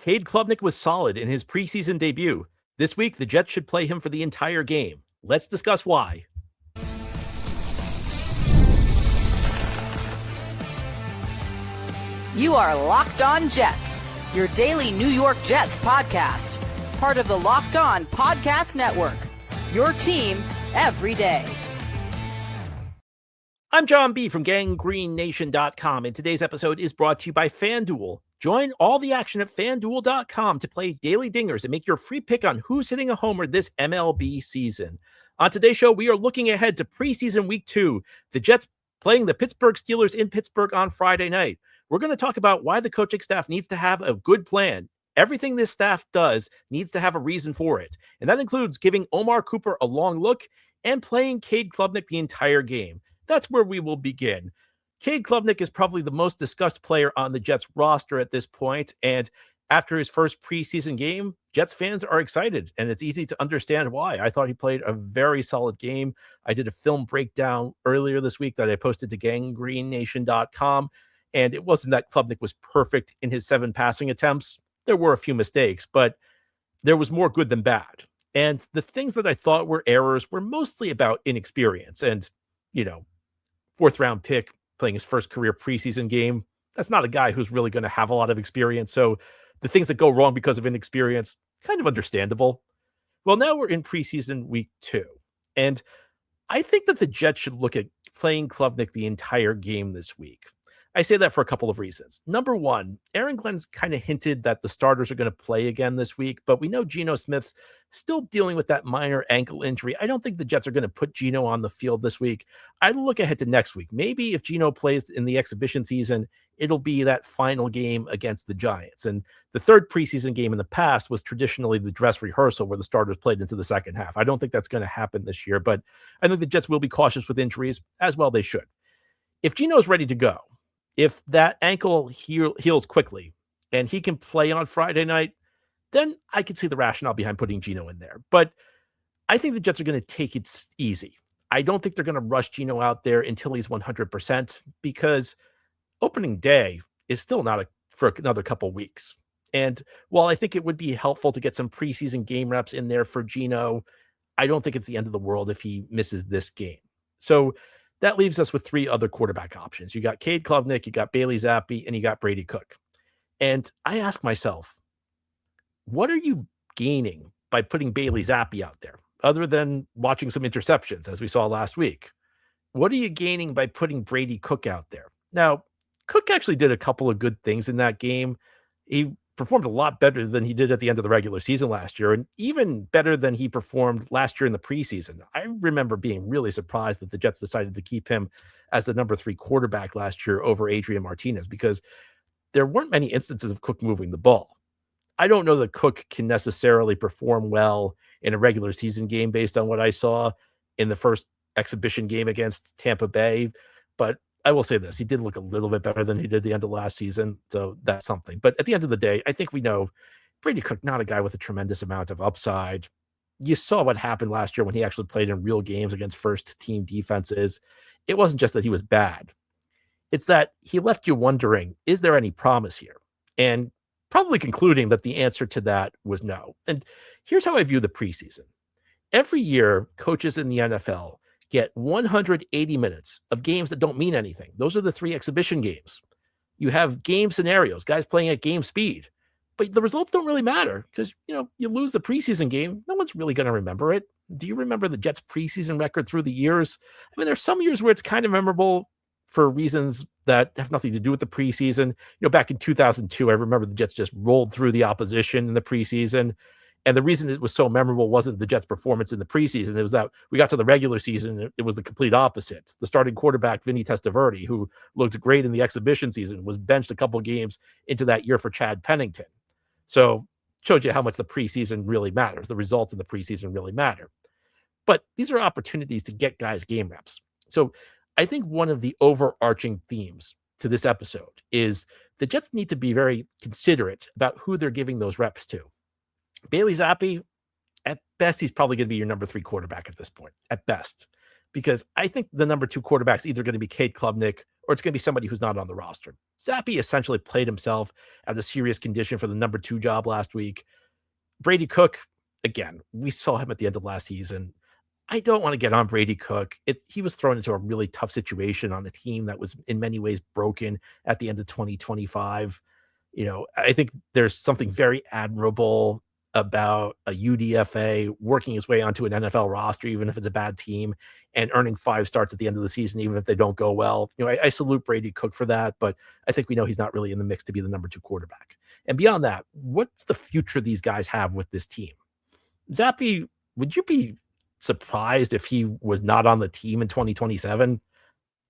Cade Klubnik was solid in his preseason debut. This week, the Jets should play him for the entire game. Let's discuss why. You are Locked On Jets, your daily New York Jets podcast. Part of the Locked On Podcast Network, your team every day. I'm John B. from GanggreenNation.com, and today's episode is brought to you by FanDuel. Join all the action at FanDuel.com to play daily dingers and make your free pick on who's hitting a homer this MLB season. On today's show, we are looking ahead to preseason week 2, the Jets playing the Pittsburgh Steelers in Pittsburgh on Friday night. We're going to talk about why the coaching staff needs to have a good plan. Everything this staff does needs to have a reason for it, and that includes giving Omar Cooper a long look and playing Cade Klubnik the entire game. That's where we will begin. Cade Klubnik is probably the most discussed player on the Jets roster at this point, and after his first preseason game, Jets fans are excited, and it's easy to understand why. I thought he played a very solid game. I did a film breakdown earlier this week that I posted to GanggreenNation.com, and it wasn't that Klubnik was perfect in his 7 passing attempts. There were a few mistakes, but there was more good than bad. And the things that I thought were errors were mostly about inexperience and, fourth round pick playing his first career preseason game. That's not a guy who's really going to have a lot of experience. So the things that go wrong because of inexperience, kind of understandable. Well, now we're in preseason week 2. And I think that the Jets should look at playing Klubnik the entire game this week. I say that for a couple of reasons. Number one, Aaron Glenn's kind of hinted that the starters are going to play again this week, but we know Geno Smith's still dealing with that minor ankle injury. I don't think the Jets are going to put Geno on the field this week. I'd look ahead to next week. Maybe if Geno plays in the exhibition season, it'll be that final game against the Giants. And the third preseason game in the past was traditionally the dress rehearsal where the starters played into the second half. I don't think that's going to happen this year, but I think the Jets will be cautious with injuries, as well they should. If Geno's ready to go, if that ankle heals quickly and he can play on Friday night, then I could see the rationale behind putting Geno in there. But I think the Jets are going to take it easy. I don't think they're going to rush Geno out there until he's 100% because opening day is still not for another couple weeks. And while I think it would be helpful to get some preseason game reps in there for Geno, I don't think it's the end of the world if he misses this game. So that leaves us with 3 other quarterback options. You got Cade Klubnik, you got Bailey Zappe, and you got Brady Cook. And I ask myself, what are you gaining by putting Bailey Zappe out there, other than watching some interceptions, as we saw last week? What are you gaining by putting Brady Cook out there? Now, Cook actually did a couple of good things in that game. He performed a lot better than he did at the end of the regular season last year, and even better than he performed last year in the preseason. I remember being really surprised that the Jets decided to keep him as the number 3 quarterback last year over Adrian Martinez because there weren't many instances of Cook moving the ball. I don't know that Cook can necessarily perform well in a regular season game based on what I saw in the first exhibition game against Tampa Bay, but I will say this, he did look a little bit better than he did at the end of last season, so that's something. But at the end of the day, I think we know Brady Cook, not a guy with a tremendous amount of upside. You saw what happened last year when he actually played in real games against first-team defenses. It wasn't just that he was bad. It's that he left you wondering, is there any promise here? And probably concluding that the answer to that was no. And here's how I view the preseason. Every year, coaches in the NFL get 180 minutes of games that don't mean anything. Those are the 3 exhibition games. You have game scenarios, guys playing at game speed, but the results don't really matter because, you lose the preseason game. No one's really going to remember it. Do you remember the Jets preseason record through the years? I mean, there's some years where it's kind of memorable for reasons that have nothing to do with the preseason. Back in 2002, I remember the Jets just rolled through the opposition in the preseason. And the reason it was so memorable wasn't the Jets' performance in the preseason. It was that we got to the regular season, and it was the complete opposite. The starting quarterback, Vinny Testaverde, who looked great in the exhibition season, was benched a couple games into that year for Chad Pennington. So showed you how much the preseason really matters. The results of the preseason really matter. But these are opportunities to get guys game reps. So I think one of the overarching themes to this episode is the Jets need to be very considerate about who they're giving those reps to. Bailey Zappe, at best, he's probably going to be your number 3 quarterback at this point, at best, because I think the number 2 quarterback is either going to be Cade Klubnik or it's going to be somebody who's not on the roster. Zappe essentially played himself out of serious condition for the number 2 job last week. Brady Cook, again, we saw him at the end of last season. I don't want to get on Brady Cook. He was thrown into a really tough situation on a team that was in many ways broken at the end of 2025. I think there's something very admirable about a UDFA working his way onto an NFL roster, even if it's a bad team, and earning 5 starts at the end of the season, even if they don't go well. I salute Brady Cook for that, but I think we know he's not really in the mix to be the number 2 quarterback. And beyond that, what's the future these guys have with this team? Zappe, would you be surprised if he was not on the team in 2027?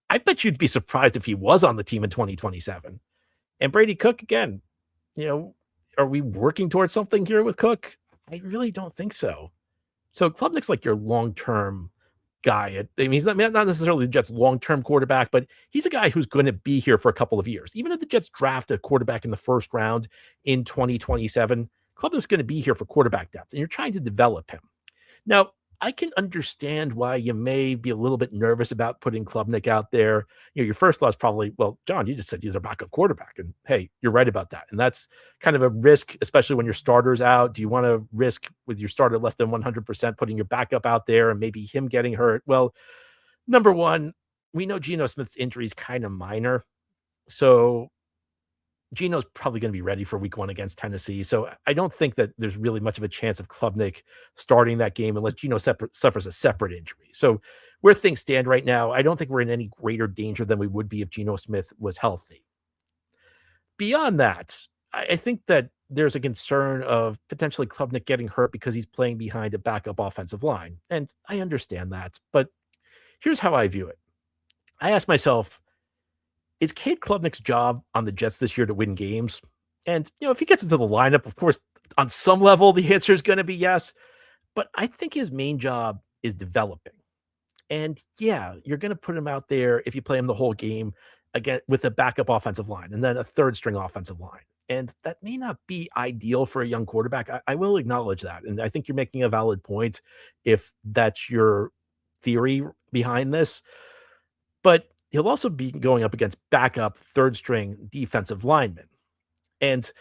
I bet you'd be surprised if he was on the team in 2027. And Brady Cook, again, are we working towards something here with Cook? I really don't think so. So Klubnik's like your long-term guy. He's not necessarily the Jets' long-term quarterback, but he's a guy who's going to be here for a couple of years. Even if the Jets draft a quarterback in the first round in 2027, Klubnik's going to be here for quarterback depth, and you're trying to develop him. Now, I can understand why you may be a little bit nervous about putting Klubnik out there. Your first thought is probably, well, John, you just said he's our backup quarterback. And hey, you're right about that. And that's kind of a risk, especially when your starter's out. Do you want to risk with your starter less than 100% putting your backup out there and maybe him getting hurt? Well, number one, we know Geno Smith's injury is kind of minor. So Geno's probably going to be ready for week 1 against Tennessee. So I don't think that there's really much of a chance of Klubnik starting that game unless Geno suffers a separate injury. So where things stand right now, I don't think we're in any greater danger than we would be if Geno Smith was healthy. Beyond that, I think that there's a concern of potentially Klubnik getting hurt because he's playing behind a backup offensive line. And I understand that, but here's how I view it. I ask myself, is Cade Klubnik's job on the Jets this year to win games? And, if he gets into the lineup, of course, on some level, the answer is going to be yes. But I think his main job is developing. And yeah, you're going to put him out there if you play him the whole game again with a backup offensive line and then a third string offensive line. And that may not be ideal for a young quarterback. I will acknowledge that. And I think you're making a valid point if that's your theory behind this. But he'll also be going up against backup third string defensive linemen. And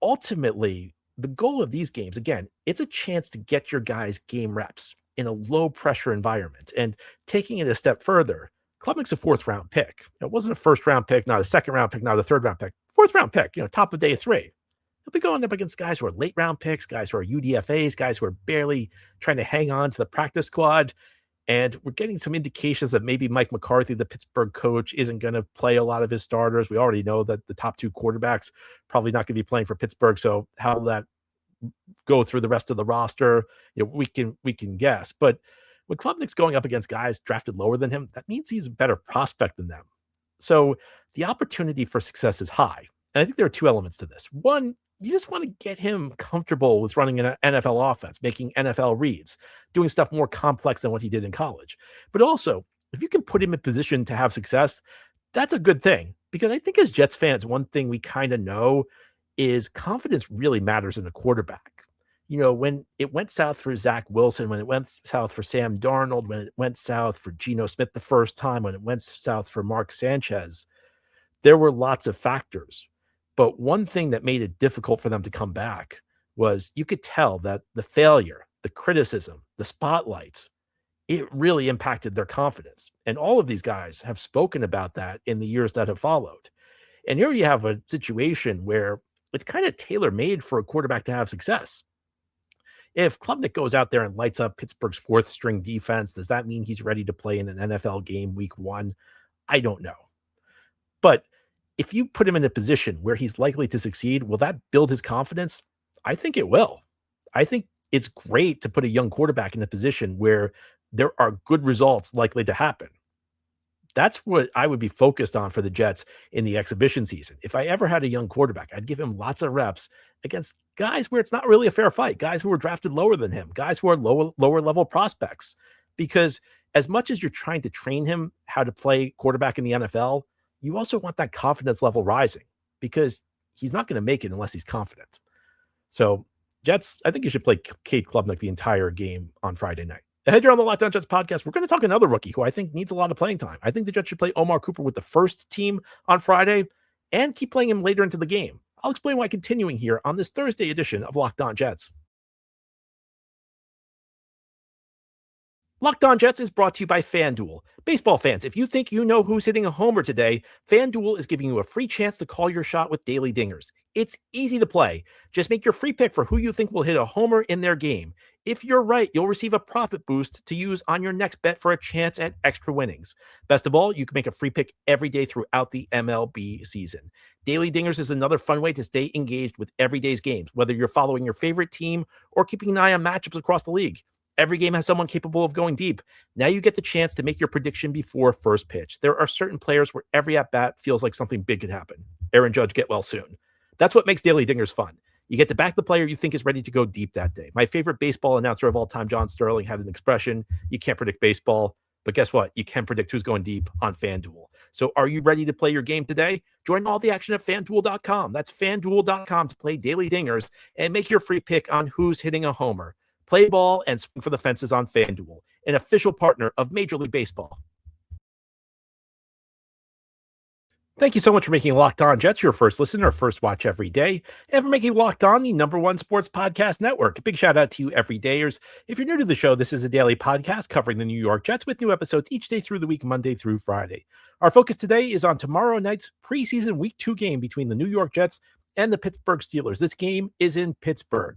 ultimately, the goal of these games, again, it's a chance to get your guys game reps in a low pressure environment. And taking it a step further, Klubnik's a 4th round pick. It wasn't a 1st round pick, not a 2nd round pick, not a 3rd round pick, 4th round pick, top of day 3. He'll be going up against guys who are late round picks, guys who are UDFAs, guys who are barely trying to hang on to the practice squad. And we're getting some indications that maybe Mike McCarthy, the Pittsburgh coach, isn't going to play a lot of his starters. We already know that the top 2 quarterbacks probably not going to be playing for Pittsburgh. So how will that go through the rest of the roster? We can guess. But when Klubnik's going up against guys drafted lower than him, that means he's a better prospect than them. So the opportunity for success is high. And I think there are 2 elements to this. One, you just want to get him comfortable with running an NFL offense, making NFL reads, doing stuff more complex than what he did in college. But also, if you can put him in position to have success, that's a good thing. Because I think as Jets fans, one thing we kind of know is confidence really matters in a quarterback. When it went south for Zach Wilson, when it went south for Sam Darnold, when it went south for Geno Smith the first time, when it went south for Mark Sanchez, there were lots of factors. But one thing that made it difficult for them to come back was you could tell that the failure, the criticism, the spotlight, it really impacted their confidence. And all of these guys have spoken about that in the years that have followed. And here you have a situation where it's kind of tailor-made for a quarterback to have success. If Klubnik goes out there and lights up Pittsburgh's 4th string defense, does that mean he's ready to play in an NFL game week 1? I don't know. But if you put him in a position where he's likely to succeed, will that build his confidence? I think it will. I think it's great to put a young quarterback in a position where there are good results likely to happen. That's what I would be focused on for the Jets in the exhibition season. If I ever had a young quarterback, I'd give him lots of reps against guys where it's not really a fair fight, guys who were drafted lower than him, guys who are lower level prospects. Because as much as you're trying to train him how to play quarterback in the NFL, you also want that confidence level rising because he's not going to make it unless he's confident. So Jets, I think you should play Cade Klubnik the entire game on Friday night. Ahead here on the Locked On Jets podcast, we're going to talk another rookie who I think needs a lot of playing time. I think the Jets should play Omar Cooper with the first team on Friday. and keep playing him later into the game. I'll explain why continuing here on this Thursday edition of Locked On Jets. Locked On Jets is brought to you by FanDuel. Baseball fans, if you think you know who's hitting a homer today, FanDuel is giving you a free chance to call your shot with daily dingers. It's easy to play. Just make your free pick for who you think will hit a homer in their game. If you're right, you'll receive a profit boost to use on your next bet for a chance at extra winnings. Best of all, you can make a free pick every day throughout the MLB season. Daily Dingers is another fun way to stay engaged with every day's games, whether you're following your favorite team or keeping an eye on matchups across the league. Every game has someone capable of going deep. Now you get the chance to make your prediction before first pitch. There are certain players where every at-bat feels like something big could happen. Aaron Judge, get well soon. That's what makes Daily Dingers fun. You get to back the player you think is ready to go deep that day. My favorite baseball announcer of all time, John Sterling, had an expression: you can't predict baseball, but guess what? You can predict who's going deep on FanDuel. So are you ready to play your game today? Join all the action at FanDuel.com. That's FanDuel.com to play Daily Dingers and make your free pick on who's hitting a homer. Play ball and swing for the fences on FanDuel, an official partner of Major League Baseball. Thank you so much for making Locked On Jets your first listen or first watch every day, and for making Locked On the #1 sports podcast network. A big shout out to you everydayers. If you're new to the show, this is a daily podcast covering the New York Jets with new episodes each day through the week, Monday through Friday. Our focus today is on tomorrow night's preseason Week 2 game between the New York Jets and the Pittsburgh Steelers. This game is in Pittsburgh.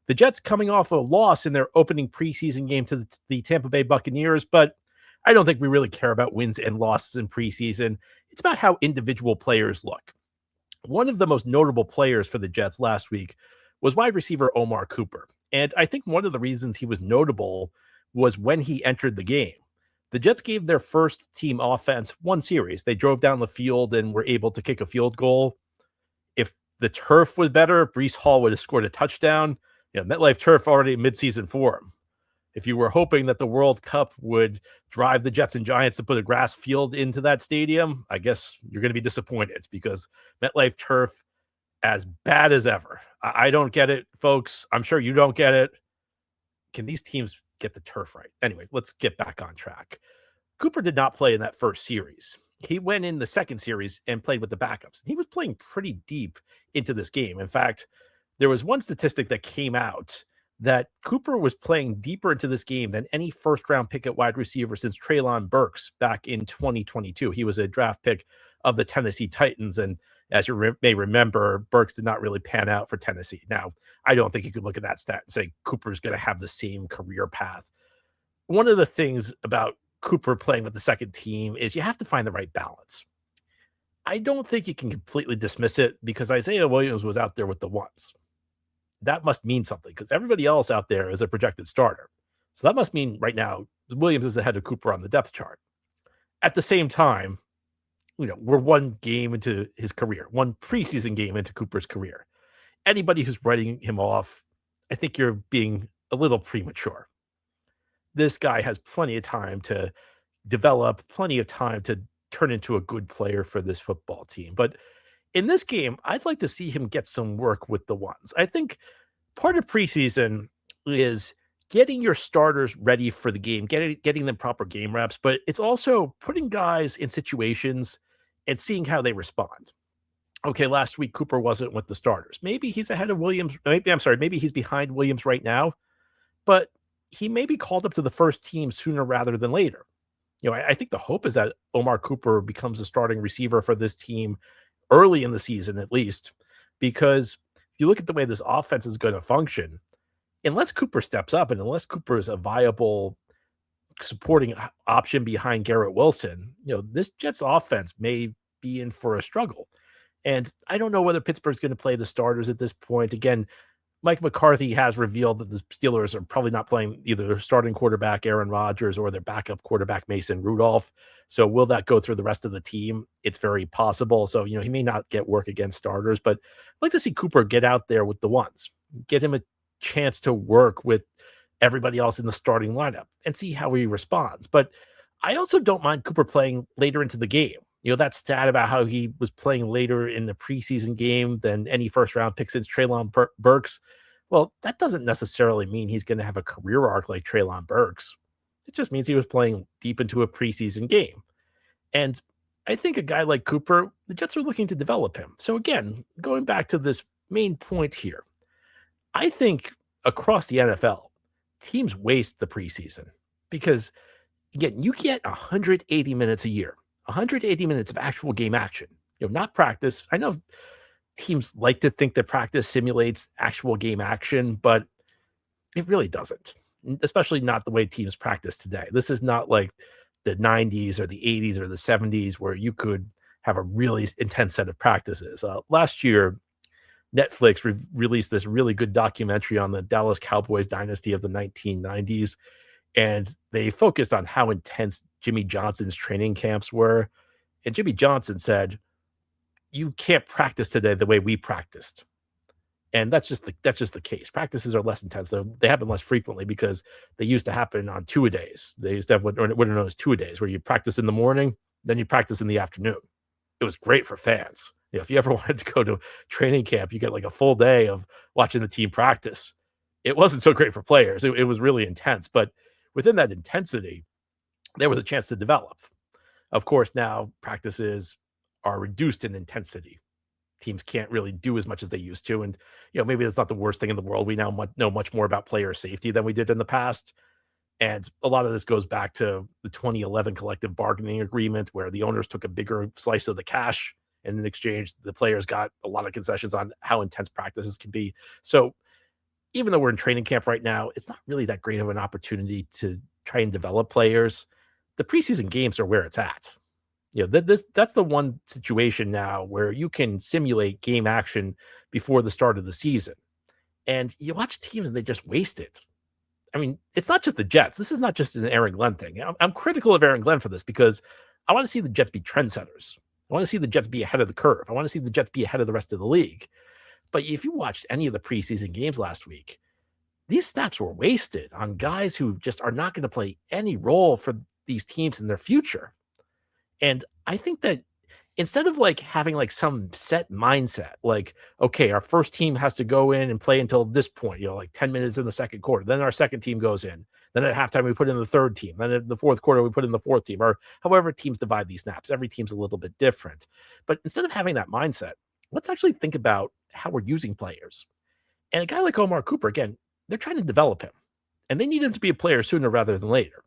The Jets coming off a loss in their opening preseason game to the Tampa Bay Buccaneers, but I don't think we really care about wins and losses in preseason. It's about how individual players look. One of the most notable players for the Jets last week was wide receiver Omar Cooper. And I think one of the reasons he was notable was when he entered the game. The Jets gave their first team offense one series. They drove down the field and were able to kick a field goal. If the turf was better, Breece Hall would have scored a touchdown. MetLife Turf already midseason form. If you were hoping that the World Cup would drive the Jets and Giants to put a grass field into that stadium, I guess you're going to be disappointed because MetLife Turf, as bad as ever. I don't get it, folks. I'm sure you don't get it. Can these teams get the turf right? Anyway, let's get back on track. Cooper did not play in that first series. He went in the second series and played with the backups. He was playing pretty deep into this game. In fact, there was one statistic that came out that Cooper was playing deeper into this game than any first-round pick at wide receiver since Treylon Burks back in 2022. He was a draft pick of the Tennessee Titans, and as you may remember, Burks did not really pan out for Tennessee. Now, I don't think you could look at that stat and say Cooper's going to have the same career path. One of the things about Cooper playing with the second team is you have to find the right balance. I don't think you can completely dismiss it because Isaiah Williams was out there with the ones. That must mean something because everybody else out there is a projected starter. So that must mean right now Williams is ahead of Cooper on the depth chart. At the same time, we're one game into his career, one preseason game into Cooper's career. Anybody who's writing him off, I think you're being a little premature. This guy has plenty of time to develop, plenty of time to turn into a good player for this football team. But in this game, I'd like to see him get some work with the ones. I think part of preseason is getting your starters ready for the game, getting them proper game reps, but it's also putting guys in situations and seeing how they respond. Okay, last week Cooper wasn't with the starters. Maybe he's ahead of Williams. Maybe he's behind Williams right now, but he may be called up to the first team sooner rather than later. I think the hope is that Omar Cooper becomes a starting receiver for this team early in the season, at least, because if you look at the way this offense is going to function, unless Cooper steps up and unless Cooper is a viable supporting option behind Garrett Wilson, this Jets offense may be in for a struggle. And I don't know whether Pittsburgh's going to play the starters at this point. Again, Mike McCarthy has revealed that the Steelers are probably not playing either their starting quarterback, Aaron Rodgers, or their backup quarterback, Mason Rudolph. So will that go through the rest of the team? It's very possible. So, he may not get work against starters, but I'd like to see Cooper get out there with the ones, get him a chance to work with everybody else in the starting lineup and see how he responds. But I also don't mind Cooper playing later into the game. That stat about how he was playing later in the preseason game than any first-round pick since Treylon Burks. Well, that doesn't necessarily mean he's going to have a career arc like Treylon Burks. It just means he was playing deep into a preseason game. And I think a guy like Cooper, the Jets are looking to develop him. So again, going back to this main point here, I think across the NFL, teams waste the preseason because, again, you get 180 minutes a year, 180 minutes of actual game action, not practice. I know teams like to think that practice simulates actual game action, but it really doesn't, especially not the way teams practice today. This is not like the 90s or the 80s or the 70s where you could have a really intense set of practices. Last year, Netflix released this really good documentary on the Dallas Cowboys dynasty of the 1990s, and they focused on how intense Jimmy Johnson's training camps were. And Jimmy Johnson said, "You can't practice today the way we practiced." And that's just the case. Practices are less intense. They happen less frequently because they used to happen on two-a-days. They used to have what are known as two-a-days, where you practice in the morning, then you practice in the afternoon. It was great for fans. If you ever wanted to go to training camp, you get like a full day of watching the team practice. It wasn't so great for players. It was really intense. But within that intensity, there was a chance to develop. Of course, now practices are reduced in intensity. Teams can't really do as much as they used to. And, maybe that's not the worst thing in the world. We now know much more about player safety than we did in the past. And a lot of this goes back to the 2011 collective bargaining agreement, where the owners took a bigger slice of the cash, and in exchange, the players got a lot of concessions on how intense practices can be. So even though we're in training camp right now, it's not really that great of an opportunity to try and develop players. The preseason games are where it's at. That's the one situation now where you can simulate game action before the start of the season. And you watch teams and they just waste it. I mean, it's not just the Jets. This is not just an Aaron Glenn thing. I'm critical of Aaron Glenn for this because I want to see the Jets be trendsetters. I want to see the Jets be ahead of the curve. I want to see the Jets be ahead of the rest of the league. But if you watched any of the preseason games last week, these snaps were wasted on guys who just are not going to play any role for these teams in their future. And I think that instead of having some set mindset, okay, our first team has to go in and play until this point, 10 minutes in the second quarter. Then our second team goes in. Then at halftime, we put in the third team. Then in the fourth quarter, we put in the fourth team, or however teams divide these snaps. Every team's a little bit different. But instead of having that mindset, let's actually think about how we're using players. And a guy like Omar Cooper, again, they're trying to develop him. And they need him to be a player sooner rather than later.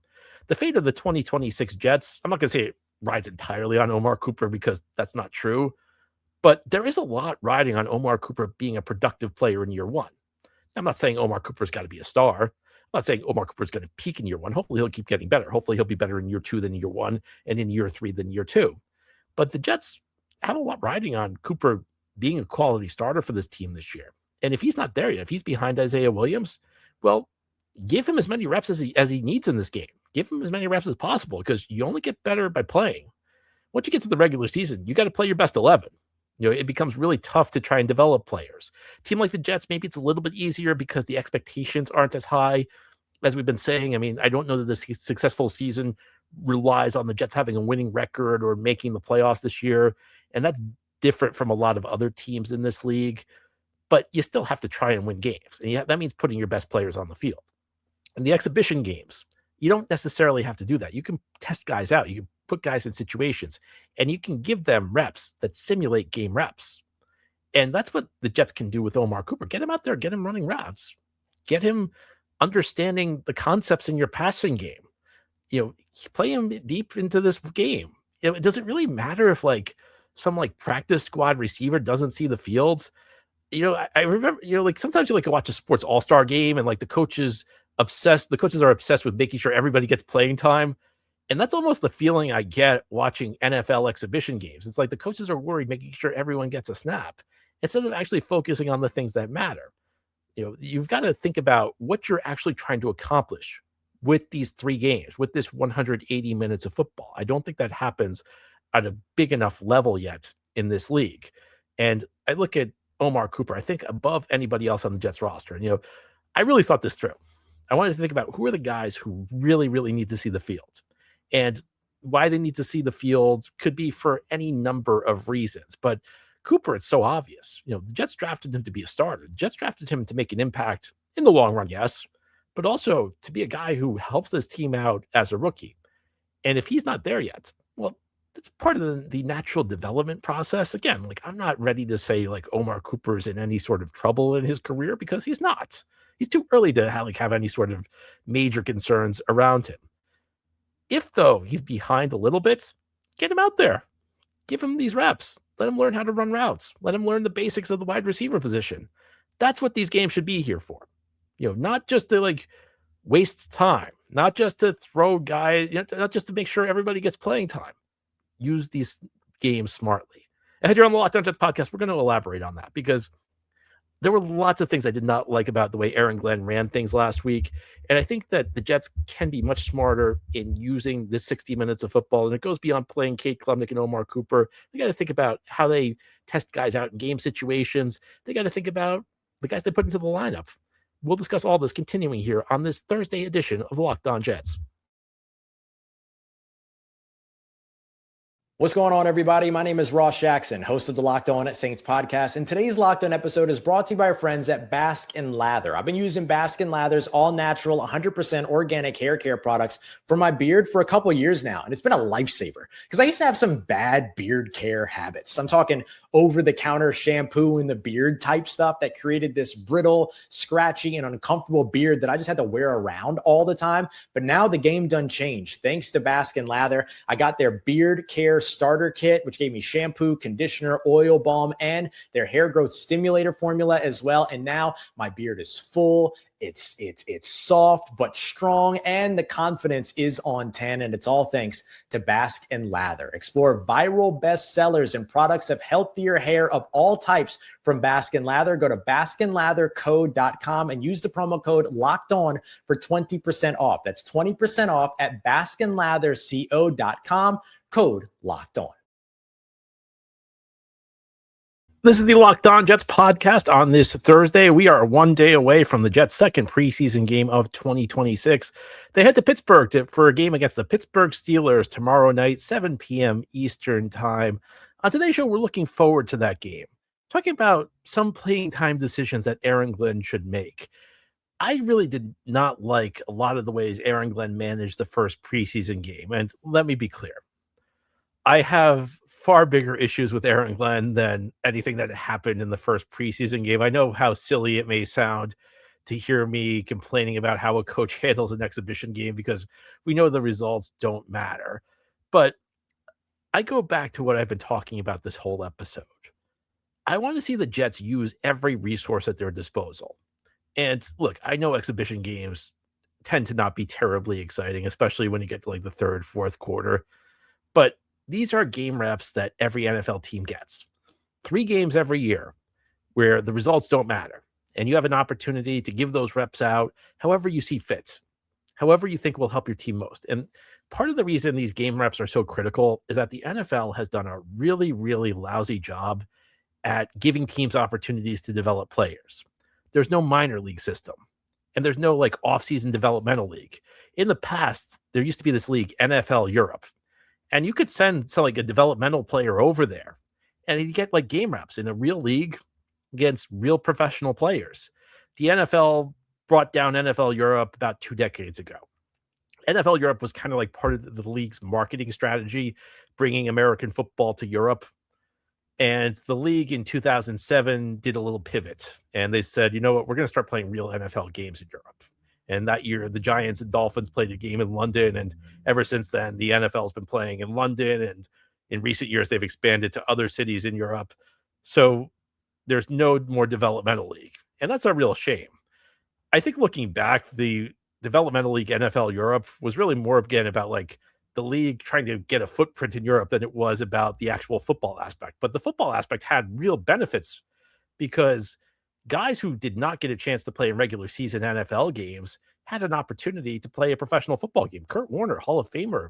The fate of the 2026 Jets, I'm not going to say it rides entirely on Omar Cooper because that's not true. But there is a lot riding on Omar Cooper being a productive player in year one. I'm not saying Omar Cooper's got to be a star. I'm not saying Omar Cooper's going to peak in year one. Hopefully he'll keep getting better. Hopefully he'll be better in year two than year one, and in year three than year two. But the Jets have a lot riding on Cooper being a quality starter for this team this year. And if he's not there yet, if he's behind Isaiah Williams, well, give him as many reps as he needs in this game. Give him as many reps as possible because you only get better by playing. Once you get to the regular season, you got to play your best 11. It becomes really tough to try and develop players. Team like the Jets, maybe it's a little bit easier because the expectations aren't as high. As we've been saying, I mean, I don't know that this successful season relies on the Jets having a winning record or making the playoffs this year. And that's different from a lot of other teams in this league. But you still have to try and win games. And that means putting your best players on the field. In the exhibition games, you don't necessarily have to do that. You can test guys out. You can put guys in situations, and you can give them reps that simulate game reps. And that's what the Jets can do with Omar Cooper. Get him out there, get him running routes, get him understanding the concepts in your passing game. Play him deep into this game. Does it really matter if some practice squad receiver doesn't see the field? I remember, sometimes you watch a sports all-star game and the coaches are obsessed with making sure everybody gets playing time. And that's almost the feeling I get watching NFL exhibition games. It's the coaches are worried making sure everyone gets a snap instead of actually focusing on the things that matter. You've got to think about what you're actually trying to accomplish with these three games, with this 180 minutes of football. I don't think that happens at a big enough level yet in this league. And I look at Omar Cooper, I think above anybody else on the Jets roster. And, I really thought this through. I wanted to think about who are the guys who really, really need to see the field. And why they need to see the field could be for any number of reasons. But Cooper, it's so obvious. The Jets drafted him to be a starter. The Jets drafted him to make an impact in the long run, yes, but also to be a guy who helps this team out as a rookie. And if he's not there yet, well, that's part of the natural development process. Again, like I'm not ready to say like Omar Cooper's in any sort of trouble in his career because he's not. He's too early to have any sort of major concerns around him. If though he's behind a little bit, get him out there. Give him these reps. Let him learn how to run routes. Let him learn the basics of the wide receiver position. That's what these games should be here for. Not just to like waste time, not just to throw guys, not just to make sure everybody gets playing time. Use these games smartly. And here on the Locked On Jets podcast, we're going to elaborate on that because there were lots of things I did not like about the way Aaron Glenn ran things last week. And I think that the Jets can be much smarter in using this 60 minutes of football. And it goes beyond playing Cade Klubnik and Omar Cooper. They got to think about how they test guys out in game situations. They got to think about the guys they put into the lineup. We'll discuss all this continuing here on this Thursday edition of Locked On Jets. What's going on, everybody? My name is Ross Jackson, host of the Locked On at Saints podcast, and today's Locked On episode is brought to you by our friends at Basque and Lather. I've been using Basque and Lather's all-natural, 100% organic hair care products for my beard for a couple years now, and it's been a lifesaver because I used to have some bad beard care habits. I'm talking over-the-counter shampoo in the beard type stuff that created this brittle, scratchy, and uncomfortable beard that I just had to wear around all the time. But now the game done changed. Thanks to Basque and Lather, I got their beard care starter kit, which gave me shampoo, conditioner, oil balm, and their hair growth stimulator formula as well. And now my beard is full. It's soft but strong, and the confidence is on 10, and it's all thanks to Basque and Lather. Explore viral bestsellers and products of healthier hair of all types from Basque and Lather. Go to baskeandlatherco.com and use the promo code Locked On for 20% off. That's 20% off at baskeandlatherco.com. Code Locked On. This is the Locked On Jets podcast on this Thursday. We are 1 day away from the Jets' second preseason game of 2026. They head to Pittsburgh for a game against the Pittsburgh Steelers tomorrow night, 7 p.m. Eastern time. On today's show, we're looking forward to that game, talking about some playing time decisions that Aaron Glenn should make. I really did not like a lot of the ways Aaron Glenn managed the first preseason game. And let me be clear. I have far bigger issues with Aaron Glenn than anything that happened in the first preseason game. I know how silly it may sound to hear me complaining about how a coach handles an exhibition game because we know the results don't matter. But I go back to what I've been talking about this whole episode. I want to see the Jets use every resource at their disposal. And look, I know exhibition games tend to not be terribly exciting, especially when you get to like the third, fourth quarter. But these are game reps that every NFL team gets. 3 games every year where the results don't matter. And you have an opportunity to give those reps out however you see fit, however you think will help your team most. And part of the reason these game reps are so critical is that the NFL has done a really, really lousy job at giving teams opportunities to develop players. There's no minor league system. And there's no like off-season developmental league. In the past, there used to be this league, NFL Europe. And you could send like a developmental player over there and he'd get like game reps in a real league against real professional players. The NFL brought down NFL Europe about 2 decades ago. NFL Europe was kind of like part of the league's marketing strategy, bringing American football to Europe. And the league in 2007 did a little pivot and they said, you know what, we're going to start playing real NFL games in Europe. And that year, the Giants and Dolphins played a game in London. And ever since then, the NFL has been playing in London. And in recent years, they've expanded to other cities in Europe. So there's no more developmental league. And that's a real shame. I think looking back, the developmental league NFL Europe was really more again about like the league trying to get a footprint in Europe than it was about the actual football aspect. But the football aspect had real benefits because guys who did not get a chance to play in regular season NFL games had an opportunity to play a professional football game. Kurt Warner, Hall of Famer,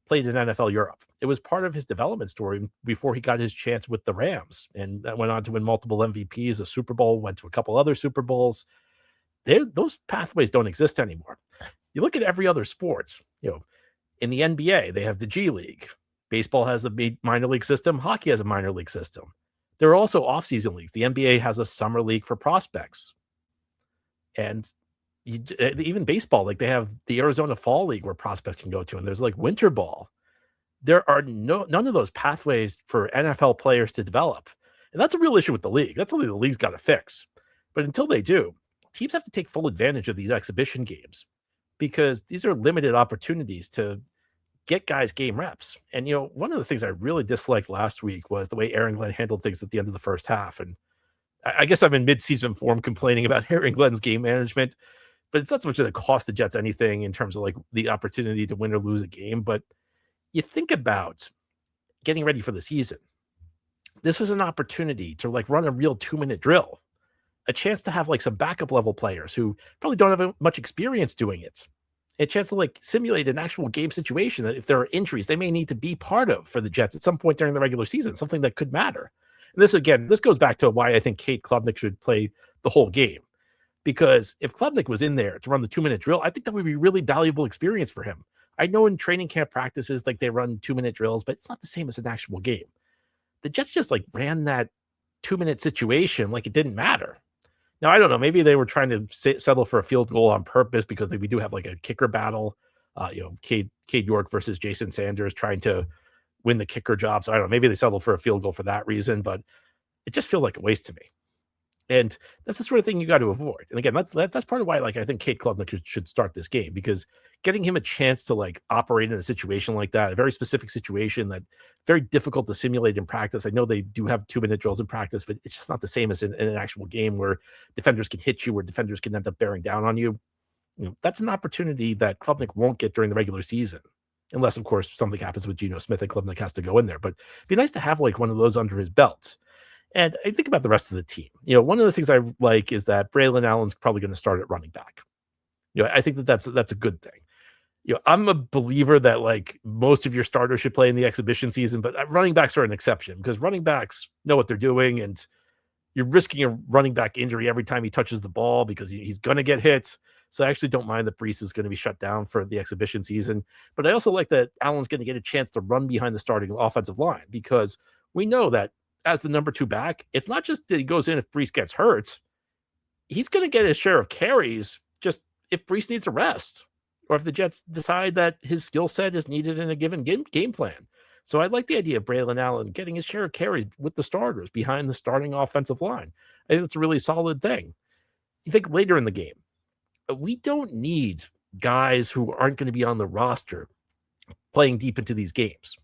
played in NFL Europe. It was part of his development story before he got his chance with the Rams and went on to win multiple MVPs, a Super Bowl, went to a couple other Super Bowls. Those pathways don't exist anymore. You look at every other sport, in the NBA, they have the G League. Baseball has a minor league system. Hockey has a minor league system. There are also off-season leagues. The NBA has a summer league for prospects. And even baseball, like they have the Arizona Fall League where prospects can go to. And there's like winter ball. there are none of those pathways for NFL players to develop. And that's a real issue with the league. That's something the league's got to fix. But until they do, teams have to take full advantage of these exhibition games because these are limited opportunities to get guys game reps. And, one of the things I really disliked last week was the way Aaron Glenn handled things at the end of the first half. And I guess I'm in mid-season form complaining about Aaron Glenn's game management, but it's not so much that it cost the Jets anything in terms of like the opportunity to win or lose a game. But you think about getting ready for the season. This was an opportunity to like run a real 2-minute drill, a chance to have like some backup level players who probably don't have much experience doing it, a chance to like simulate an actual game situation that if there are injuries, they may need to be part of for the Jets at some point during the regular season, something that could matter. And this goes back to why I think Cade Klubnik should play the whole game. Because if Klubnik was in there to run the 2-minute drill, I think that would be really valuable experience for him. I know in training camp practices, like they run 2-minute drills, but it's not the same as an actual game. The Jets just like ran that 2-minute situation like it didn't matter. Now, I don't know. Maybe they were trying to settle for a field goal on purpose because we do have like a kicker battle. Cade York versus Jason Sanders trying to win the kicker job. So I don't know. Maybe they settled for a field goal for that reason, but it just feels like a waste to me. And that's the sort of thing you got to avoid. And again, that's part of why I think Cade Klubnik should start this game, because getting him a chance to like operate in a situation like that, a very specific situation that very difficult to simulate in practice. I know they do have 2-minute drills in practice, but it's just not the same as in an actual game where defenders can hit you, where defenders can end up bearing down on you. That's an opportunity that Klubnik won't get during the regular season, unless of course something happens with Geno Smith and Klubnik has to go in there. But it'd be nice to have like one of those under his belt. And I think about the rest of the team. One of the things I like is that Braylon Allen's probably going to start at running back. I think that's a good thing. I'm a believer that like most of your starters should play in the exhibition season, but running backs are an exception because running backs know what they're doing, and you're risking a running back injury every time he touches the ball because he's going to get hit. So I actually don't mind that Brees is going to be shut down for the exhibition season. But I also like that Allen's going to get a chance to run behind the starting offensive line, because we know that as the number 2 back, it's not just that he goes in if Brees gets hurt. He's going to get his share of carries just if Brees needs a rest, or if the Jets decide that his skill set is needed in a given game plan. So I like the idea of Braylon Allen getting his share of carries with the starters behind the starting offensive line. I think that's a really solid thing. You think later in the game, we don't need guys who aren't going to be on the roster playing deep into these games.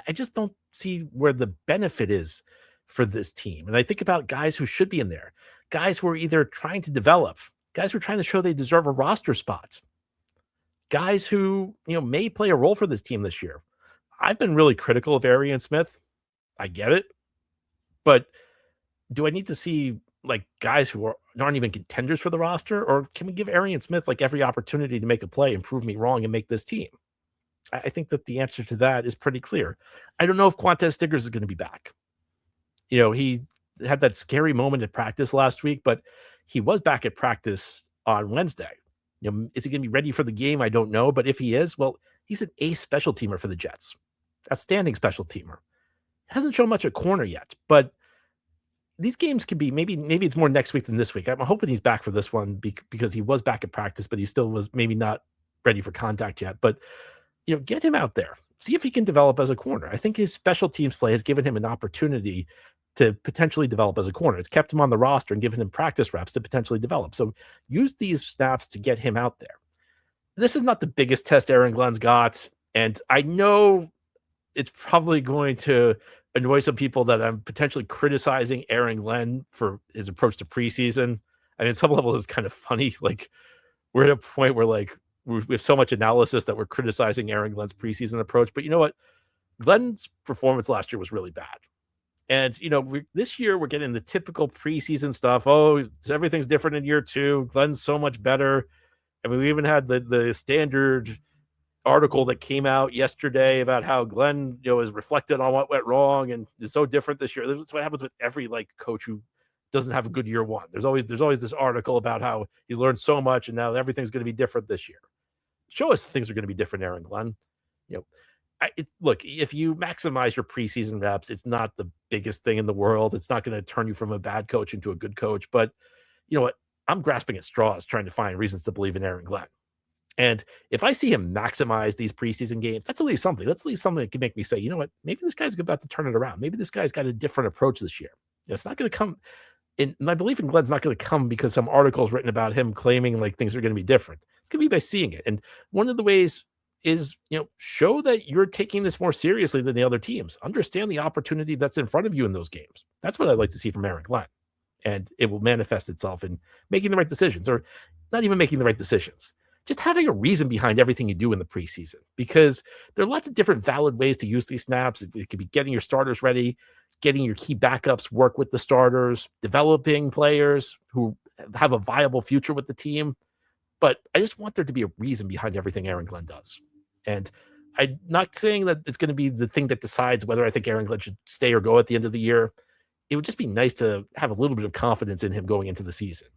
I just don't see where the benefit is for this team. And I think about guys who should be in there, guys who are either trying to develop, guys who are trying to show they deserve a roster spot, guys who, may play a role for this team this year. I've been really critical of Arian Smith. I get it. But do I need to see like guys who aren't even contenders for the roster? Or can we give Arian Smith like every opportunity to make a play and prove me wrong and make this team? I think that the answer to that is pretty clear. I don't know if Quantez Stiggers is going to be back. He had that scary moment at practice last week, but he was back at practice on Wednesday. Is he going to be ready for the game? I don't know. But if he is, well, he's an ace special teamer for the Jets. Outstanding special teamer. Hasn't shown much at corner yet, but these games could be maybe it's more next week than this week. I'm hoping he's back for this one because he was back at practice, but he still was maybe not ready for contact yet. But get him out there. See if he can develop as a corner. I think his special teams play has given him an opportunity to potentially develop as a corner. It's kept him on the roster and given him practice reps to potentially develop. So use these snaps to get him out there. This is not the biggest test Aaron Glenn's got. And I know it's probably going to annoy some people that I'm potentially criticizing Aaron Glenn for his approach to preseason. I mean, at some level it's kind of funny. Like we're at a point where like, we have so much analysis that we're criticizing Aaron Glenn's preseason approach. But you know what? Glenn's performance last year was really bad. And, this year we're getting the typical preseason stuff. Oh, everything's different in year 2. Glenn's so much better. I mean, we even had the standard article that came out yesterday about how Glenn, is reflected on what went wrong and is so different this year. That's what happens with every coach who doesn't have a good year 1. There's always this article about how he's learned so much and now everything's going to be different this year. Show us things are going to be different, Aaron Glenn. Look, if you maximize your preseason reps, it's not the biggest thing in the world. It's not going to turn you from a bad coach into a good coach. But you know what? I'm grasping at straws trying to find reasons to believe in Aaron Glenn. And if I see him maximize these preseason games, that's at least something. That's at least something that can make me say, you know what, maybe this guy's about to turn it around. Maybe this guy's got a different approach this year. It's not going to come in. My belief in Glenn's not going to come because some articles written about him claiming like things are going to be different. It's going to be by seeing it. And one of the ways is, show that you're taking this more seriously than the other teams. Understand the opportunity that's in front of you in those games. That's what I'd like to see from Aaron Glenn. And it will manifest itself in making the right decisions, or not even making the right decisions. Just having a reason behind everything you do in the preseason, because there are lots of different valid ways to use these snaps. It could be getting your starters ready, getting your key backups work with the starters, developing players who have a viable future with the team. But I just want there to be a reason behind everything Aaron Glenn does. And I'm not saying that it's going to be the thing that decides whether I think Aaron Glenn should stay or go at the end of the year. It would just be nice to have a little bit of confidence in him going into the season.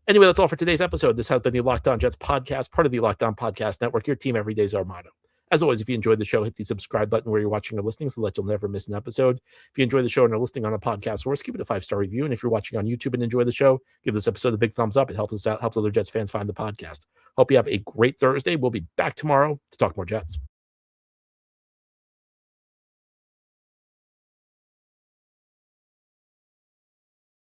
Anyway, that's all for today's episode. This has been the Locked On Jets podcast, part of the Locked On Podcast Network. Your team every day is our motto. As always, if you enjoyed the show, hit the subscribe button where you're watching or listening so that you'll never miss an episode. If you enjoy the show and are listening on a podcast source, give it a 5-star review. And if you're watching on YouTube and enjoy the show, give this episode a big thumbs up. It helps us out, helps other Jets fans find the podcast. Hope you have a great Thursday. We'll be back tomorrow to talk more Jets.